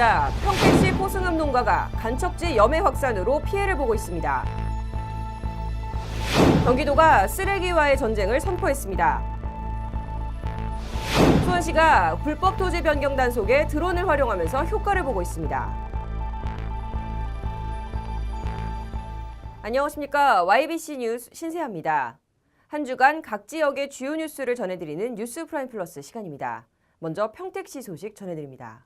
반갑습니다. 평택시 포승읍 농가가 간척지 염해 확산으로 피해를 보고 있습니다. 경기도가 쓰레기와의 전쟁을 선포했습니다. 수원시가 불법 토지 변경 단속에 드론을 활용하면서 효과를 보고 있습니다. 안녕하십니까. YBC 뉴스 신세아입니다. 한 주간 각 지역의 주요 뉴스를 전해드리는 뉴스 프라임 플러스 시간입니다. 먼저 평택시 소식 전해드립니다.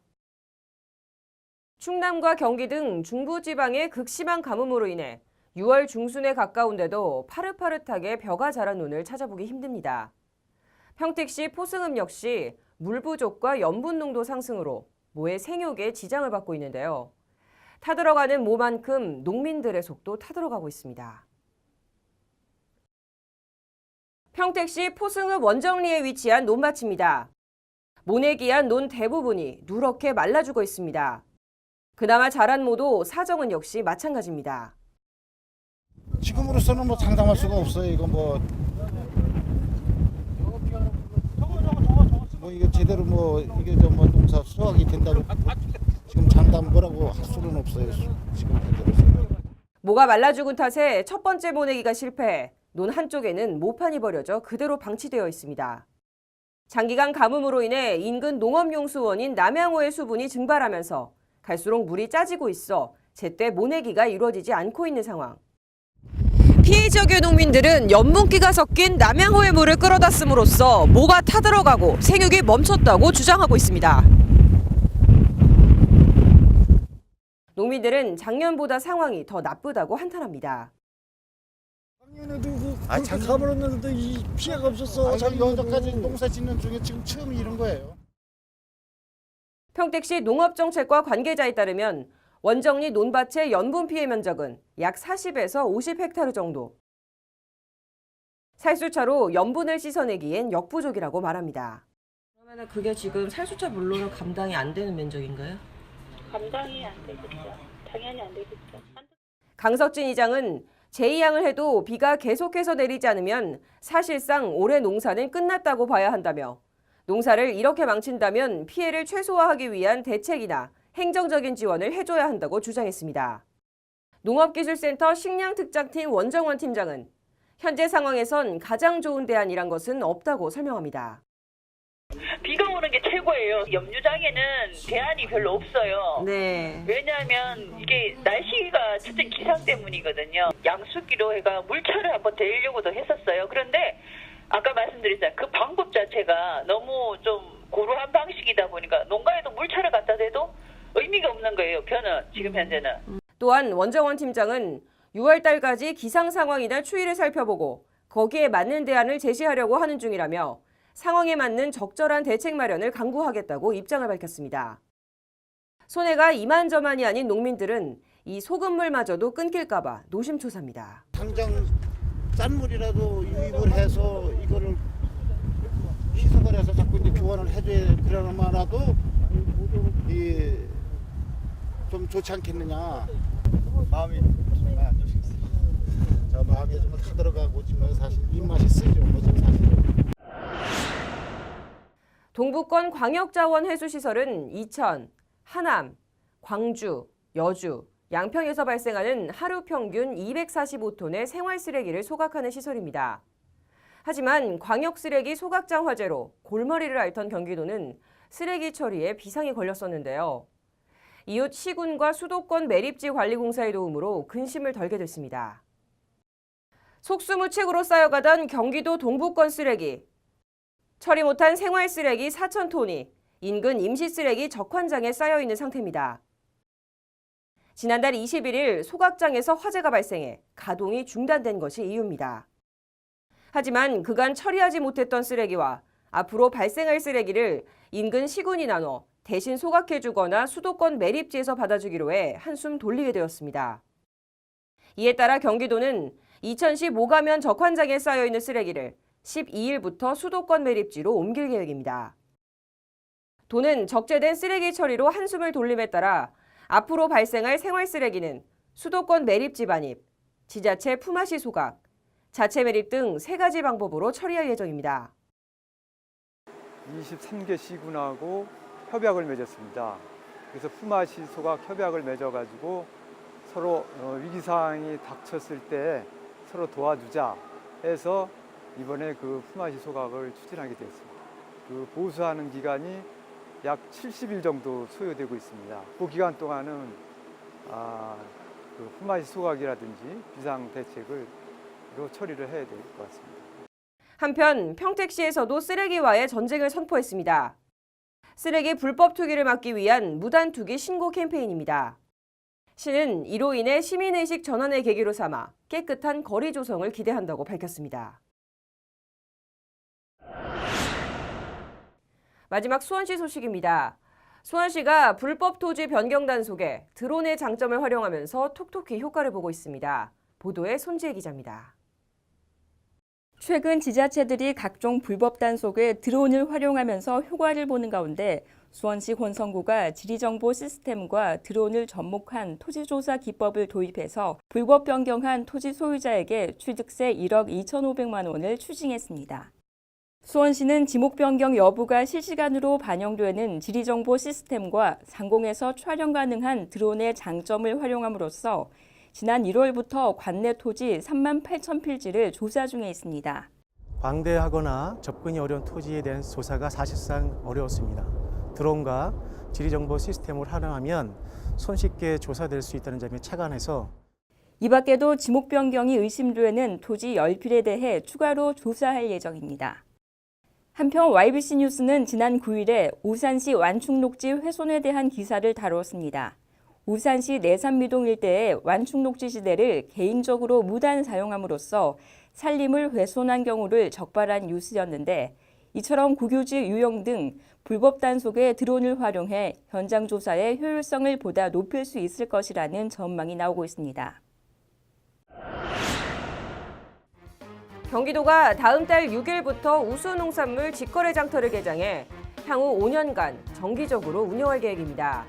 충남과 경기 등 중부지방의 극심한 가뭄으로 인해 6월 중순에 가까운데도 파릇파릇하게 벼가 자란 논을 찾아보기 힘듭니다. 평택시 포승읍 역시 물 부족과 염분 농도 상승으로 모의 생육에 지장을 받고 있는데요. 타들어가는 모만큼 농민들의 속도 타들어가고 있습니다. 평택시 포승읍 원정리에 위치한 논밭입니다. 모내기한 논 대부분이 누렇게 말라 죽어 있습니다. 그나마 자란 모도 사정은 역시 마찬가지입니다. 지금으로서는 장담할 수가 없어요. 이거 이거 제대로 이게 농사 수확이 된다고 지금 장담 뭐라고 할 수는 없어요. 지금 현재로서. 모가 말라 죽은 탓에 첫 번째 모내기가 실패해 논 한쪽에는 모판이 버려져 그대로 방치되어 있습니다. 장기간 가뭄으로 인해 인근 농업용수원인 남양호의 수분이 증발하면서 갈수록 물이 짜지고 있어 제때 모내기가 이루어지지 않고 있는 상황. 피해 지역의 농민들은 염분기가 섞인 남양호의 물을 끌어다 씀으로써 모가 타들어가고 생육이 멈췄다고 주장하고 있습니다. 농민들은 작년보다 상황이 더 나쁘다고 한탄합니다. 작년에도 그렇게 가버렸는데도 이 피해가 없었어. 여기까지 농사 짓는 중에 지금 처음 이런 거예요. 평택시 농업정책과 관계자에 따르면 원정리 논밭의 염분 피해 면적은 약 40에서 50헥타르 정도. 살수차로 염분을 씻어내기엔 역부족이라고 말합니다. 그러면 그게 지금 살수차 물로는 감당이 안 되는 면적인가요? 감당이 안 되겠죠. 당연히 안 되겠죠. 강석진 이장은 재이양을 해도 비가 계속해서 내리지 않으면 사실상 올해 농사는 끝났다고 봐야 한다며 농사를 이렇게 망친다면 피해를 최소화하기 위한 대책이나 행정적인 지원을 해줘야 한다고 주장했습니다. 농업기술센터 식량특장팀 원정원 팀장은 현재 상황에선 가장 좋은 대안이란 것은 없다고 설명합니다. 비가 오는 게 최고예요. 염류장에는 대안이 별로 없어요. 네. 왜냐하면 이게 날씨가 첫째 기상 때문이거든요. 양수기로 해가 물차를 한번 데리려고도 했었어요. 그런데 아까 말씀드렸잖아요. 그 방법 자체가 너무 좀 고루한 방식이다 보니까 농가에도 물차를 갖다 대도 의미가 없는 거예요. 변은 지금 현재는. 또한 원정원 팀장은 6월 달까지 기상 상황이나 추이를 살펴보고 거기에 맞는 대안을 제시하려고 하는 중이라며 상황에 맞는 적절한 대책 마련을 강구하겠다고 입장을 밝혔습니다. 손해가 이만저만이 아닌 농민들은 이 소금물마저도 끊길까 봐 노심초사입니다. 당장 짠 물이라도 유입을 해서 이거를 희석을 해서 자꾸 이제 교환을 해줘야 그러나마라도 좀 좋지 않겠느냐. 마음이 정말 안 좋겠어요. 저 마음이 좀 타들어가고 지금 사실 입맛이 쓰죠. 지금 사실. 동부권 광역자원회수시설은 이천, 하남, 광주, 여주, 양평에서 발생하는 하루 평균 245톤의 생활쓰레기를 소각하는 시설입니다. 하지만 광역쓰레기 소각장 화재로 골머리를 앓던 경기도는 쓰레기 처리에 비상이 걸렸었는데요. 이웃 시군과 수도권 매립지 관리공사의 도움으로 근심을 덜게 됐습니다. 속수무책으로 쌓여가던 경기도 동부권 쓰레기. 처리 못한 생활쓰레기 4,000톤이 인근 임시쓰레기 적환장에 쌓여있는 상태입니다. 지난달 21일 소각장에서 화재가 발생해 가동이 중단된 것이 이유입니다. 하지만 그간 처리하지 못했던 쓰레기와 앞으로 발생할 쓰레기를 인근 시군이 나눠 대신 소각해주거나 수도권 매립지에서 받아주기로 해 한숨 돌리게 되었습니다. 이에 따라 경기도는 이천시 모가면 적환장에 쌓여있는 쓰레기를 12일부터 수도권 매립지로 옮길 계획입니다. 도는 적재된 쓰레기 처리로 한숨을 돌림에 따라 앞으로 발생할 생활쓰레기는 수도권 매립지 반입, 지자체 품앗이 소각, 자체 매립 등 3가지 방법으로 처리할 예정입니다. 23개 시군하고 협약을 맺었습니다. 그래서 품앗이 소각 협약을 맺어가지고 서로 위기 상황이 닥쳤을 때 서로 도와주자 해서 이번에 그 품앗이 소각을 추진하게 됐습니다. 그 보수하는 기간이 약 70일 정도 소요되고 있습니다. 그 기간 동안은 그 품앗이 소각이라든지 비상 대책을 처리를 해야 될 것 같습니다. 한편 평택시에서도 쓰레기와의 전쟁을 선포했습니다. 쓰레기 불법 투기를 막기 위한 무단 투기 신고 캠페인입니다. 시는 이로 인해 시민의식 전환의 계기로 삼아 깨끗한 거리 조성을 기대한다고 밝혔습니다. 마지막 수원시 소식입니다. 수원시가 불법 토지 변경 단속에 드론의 장점을 활용하면서 톡톡히 효과를 보고 있습니다. 보도에 손지혜 기자입니다. 최근 지자체들이 각종 불법 단속에 드론을 활용하면서 효과를 보는 가운데 수원시 권성구가 지리정보 시스템과 드론을 접목한 토지조사 기법을 도입해서 불법 변경한 토지 소유자에게 취득세 1억 2,500만 원을 추징했습니다. 수원시는 지목 변경 여부가 실시간으로 반영되는 지리정보 시스템과 상공에서 촬영 가능한 드론의 장점을 활용함으로써 지난 1월부터 관내 토지 3만 8천 필지를 조사 중에 있습니다. 광대하거나 접근이 어려운 토지에 대한 조사가 사실상 어려웠습니다. 드론과 지리정보 시스템을 활용하면 손쉽게 조사될 수 있다는 점에 착안해서 이 밖에도 지목 변경이 의심되는 토지 10필에 대해 추가로 조사할 예정입니다. 한편 YBC 뉴스는 지난 9일에 우산시 완충녹지 훼손에 대한 기사를 다뤘습니다. 우산시 내산미동 일대의 완충녹지 지대를 개인적으로 무단 사용함으로써 산림을 훼손한 경우를 적발한 뉴스였는데 이처럼 국유지 유용 등 불법 단속에 드론을 활용해 현장 조사의 효율성을 보다 높일 수 있을 것이라는 전망이 나오고 있습니다. 경기도가 다음 달 6일부터 우수농산물 직거래 장터를 개장해 향후 5년간 정기적으로 운영할 계획입니다.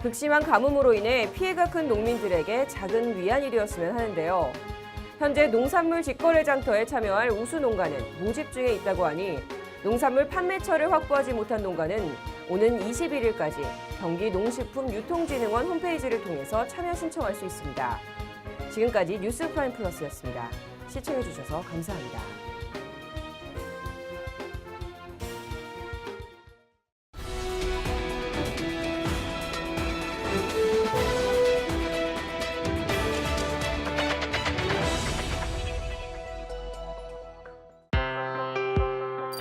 극심한 가뭄으로 인해 피해가 큰 농민들에게 작은 위안이 되었으면 하는데요. 현재 농산물 직거래 장터에 참여할 우수농가는 모집 중에 있다고 하니 농산물 판매처를 확보하지 못한 농가는 오는 21일까지 경기농식품유통진흥원 홈페이지를 통해서 참여 신청할 수 있습니다. 지금까지 뉴스프라임 플러스였습니다. 시청해주셔서 감사합니다.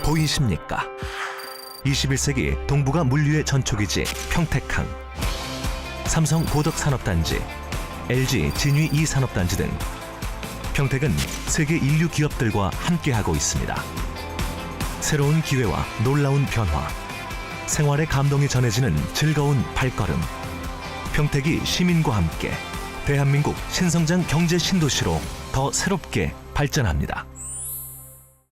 보이십니까? 21세기 동북아 물류의 전초기지 평택항, 삼성 보덕산업단지, LG 진위 2산업단지 등 평택은 세계 인류 기업들과 함께하고 있습니다. 새로운 기회와 놀라운 변화, 생활의 감동이 전해지는 즐거운 발걸음. 평택이 시민과 함께 대한민국 신성장 경제 신도시로 더 새롭게 발전합니다.